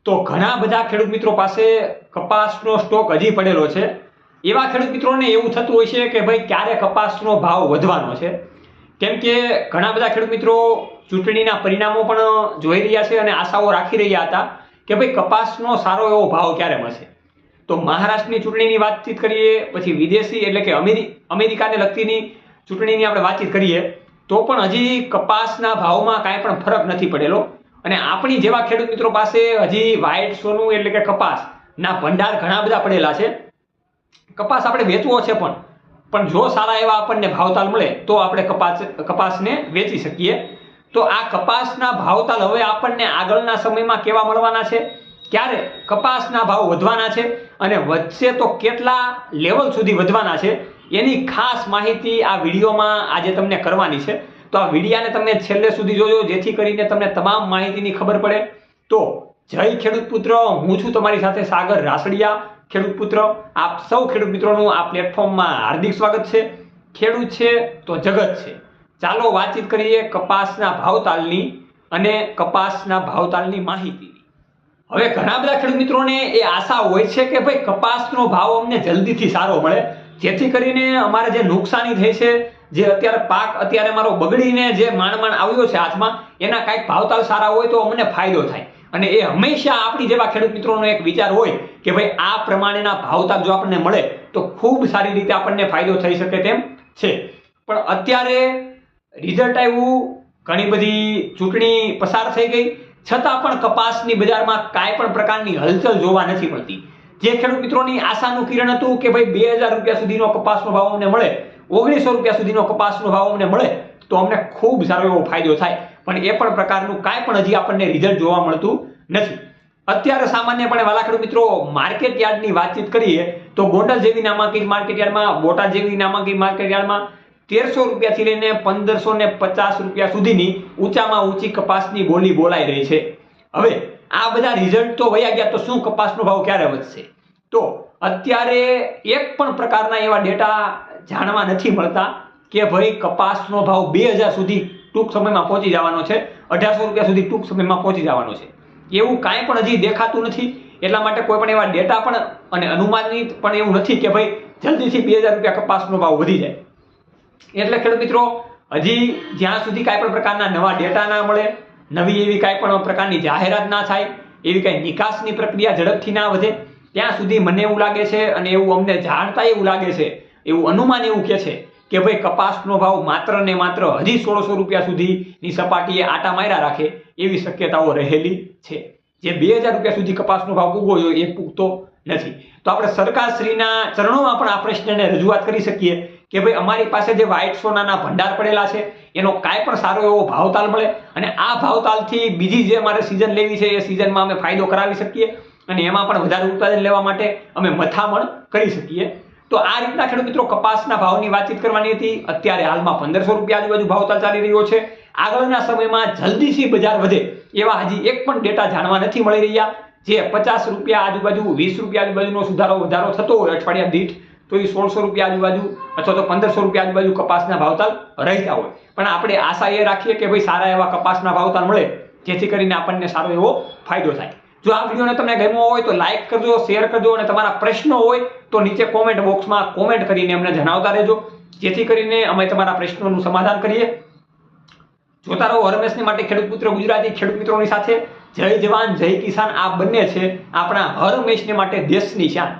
તો ઘણા બધા ખેડૂત મિત્રો પાસે કપાસનો સ્ટોક હજી પડેલો છે. એવા ખેડૂત મિત્રોને એવું થતું હોય છે કે ભાઈ ક્યારે કપાસનો ભાવ વધવાનો છે, કેમ કે ઘણા બધા ખેડૂત મિત્રો ચૂંટણીના પરિણામો પણ જોઈ રહ્યા છે અને આશાઓ રાખી રહ્યા હતા કે ભાઈ કપાસનો સારો એવો ભાવ ક્યારે મળશે. તો મહારાષ્ટ્રની ચૂંટણીની વાતચીત કરીએ, પછી વિદેશી એટલે કે અમેરિકાને લગતીની ચૂંટણીની આપણે વાતચીત કરીએ તો પણ હજી કપાસના ભાવમાં કાંઈ પણ ફરક નથી પડેલો. અને આપણી જેવા ખેડૂત મિત્રો પાસે હજી વ્હાઇટ સોનું એટલે કે કપાસના ભંડાર ઘણા બધા પડેલા છે. કપાસ આપણે વેચવો છે પણ જો સારા એવા આપણને ભાવતાલ મળે તો આપણે કપાસને વેચી શકીએ. તો આ કપાસના ભાવતાલ હવે આપણને આગળના સમયમાં કેવા મળવાના છે, ક્યારે કપાસના ભાવ વધવાના છે અને વધશે તો કેટલા લેવલ સુધી વધવાના છે, એની ખાસ માહિતી આ વિડીયોમાં આજે તમને કરવાની છે. તો આ વિડીયાને તમે છેલ્લે સુધી જોજો જેથી કરીને તમને તમામ માહિતીની ખબર પડે. તો જય ખેડૂત પુત્ર, હું છું તમારી સાથે સાગર રાસડિયા. ખેડૂત પુત્ર, આપ સૌ ખેડૂત મિત્રોનું આ પ્લેટફોર્મમાં હાર્દિક સ્વાગત છે. ખેડૂત છે તો જગત છે. ચાલો વાતચીત કરીએ કપાસના ભાવતાલની અને કપાસના ભાવતાલની માહિતીની. હવે ઘણા બધા ખેડૂત મિત્રોને એ આશા હોય છે કે ભાઈ કપાસનો ભાવ અમને જલ્દીથી સારો મળે, જેથી કરીને અમારે જે નુકસાની થઈ છે, જે અત્યારે પાક અત્યારે મારો બગડીને જે માંડ આવ્યો છે હાથમાં, એના કાંઈક ભાવતાલ સારા હોય તો અમને ફાયદો થાય. અને એ હંમેશા આપણી જેવા ખેડૂત મિત્રોનો એક વિચાર હોય કે ભાઈ આ પ્રમાણેના ભાવતાલ જો આપણને મળે તો ખૂબ સારી રીતે આપણને ફાયદો થઈ શકે તેમ છે. પણ અત્યારે રિઝલ્ટ આવ્યું, ઘણી બધી ચૂંટણી પસાર થઈ ગઈ, છતાં પણ કપાસની બજારમાં કાંઈ પણ પ્રકારની હલચલ જોવા નથી મળતી. જે ખેડૂત મિત્રોની આશાનું કિરણ હતું કે ભાઈ 2000 રૂપિયા સુધીનો કપાસનો ભાવ અમને મળે, 1900 રૂપિયા સુધીનો કપાસનો ભાવ અમને મળે તો અમને ખૂબ સારો એવો ફાયદો થાય, પણ એ પણ પ્રકારનું કાંઈ પણ હજી આપણને રિઝલ્ટ જોવા મળતું નથી. અત્યારે સામાન્યપણે વાલા ખેડૂત મિત્રો માર્કેટ યાર્ડની વાતચીત કરીએ તો ગોંડલ જેવી નામાંકિત માર્કેટ યાર્ડમાં, બોટાદ જેવી નામાંકિત માર્કેટ યાર્ડમાં 1300 રૂપિયાથી લઈને 1550 રૂપિયા સુધીની ઊંચામાં ઊંચી કપાસની બોલી બોલાઈ રહી છે. હવે આ બધા રિઝલ્ટ તો વયા ગયા, તો શું કપાસનો ભાવ ક્યારે વધશે? તો અત્યારે એક પણ પ્રકારના એવા ડેટા જાણવા નથી મળતા કે ભાઈ કપાસનો ભાવ 2000 સુધી ટૂંક સમયમાં પહોંચી જવાનો છે, 1800 રૂપિયા સુધી ટૂંક સમયમાં પહોંચી જવાનો છે. એવું કાંઈ પણ હજી દેખાતું નથી. એટલા માટે કોઈ પણ એવા ડેટા પણ અને અનુમાનિત પણ એવું નથી કે ભાઈ જલ્દીથી 2000 રૂપિયા કપાસનો ભાવ વધી જાય. એટલે ખેડૂત મિત્રો હજી જ્યાં સુધી કાંઈ પણ પ્રકારના નવા ડેટા ના મળે, નવી એવી કાંઈ પણ પ્રકારની જાહેરાત ના થાય, એવી કાંઈ નિકાસની પ્રક્રિયા ઝડપથી ના વધે, ત્યાં સુધી મને એવું લાગે છે અને એવું અમને જાણતા એવું લાગે છે, એવું અનુમાન એવું કહે છે કે ભાઈ કપાસનો ભાવ માત્ર ને માત્ર હજી 1600 રૂપિયા સુધીની સપાટીએ આટા માર્યા રાખે એવી શક્યતાઓ રહેલી છે. જે 2000 રૂપિયા સુધી કપાસનો ભાવ પૂગવો જોઈએ એ પૂગતો નથી. તો આપણે સરકારશ્રીના ચરણોમાં પણ આ પ્રશ્નને રજૂઆત કરી શકીએ કે ભાઈ અમારી પાસે જે વ્હાઇટ સોનાના ભંડાર પડેલા છે એનો કાંઈ પણ સારો એવો ભાવતાલ મળે અને આ ભાવતાલથી બીજી જે અમારે સિઝન લેવી છે એ સિઝનમાં અમે ફાયદો કરાવી શકીએ અને એમાં પણ વધારે ઉત્પાદન લેવા માટે અમે મથામણ કરી શકીએ. તો આ રીતના ખેડૂત મિત્રો કપાસના ભાવની વાતચીત કરવાની હતી. અત્યારે હાલમાં 1500 રૂપિયા આજુબાજુ ભાવતાલ ચાલી રહ્યો છે. આગળના સમયમાં જલ્દીથી બજાર વધે એવા હજી એક પણ ડેટા જાણવા નથી મળી રહ્યા. જે 50 રૂપિયા આજુબાજુ, 20 રૂપિયા આજુબાજુનો વધારો થતો હોય અઠવાડિયા દીઠ, તો એ 1600 રૂપિયા આજુબાજુ અથવા તો 1500 રૂપિયા આજુબાજુ કપાસના ભાવતાલ રહેતા હોય. પણ આપણે આશા એ રાખીએ કે ભાઈ સારા એવા કપાસના ભાવતાલ મળે જેથી કરીને આપણને સારો એવો ફાયદો થાય. જો આ વિડીયોને તમને ગમ્યો હોય તો લાઈક કરજો, શેર કરજો અને તમારા પ્રશ્નો હોય તો નીચે કોમેન્ટ બોક્સમાં કોમેન્ટ કરીને અમને જણાવતા રહેજો, જેથી કરીને અમે તમારા પ્રશ્નોનું સમાધાન કરીએ. જોતા રહો હરમેશની માટે ખેડૂત પુત્ર ગુજરાતી. ખેડૂત મિત્રોની સાથે જય જવાન જય કિસાન આ બંને છે આપણા હરમેશને માટે દેશની શાન.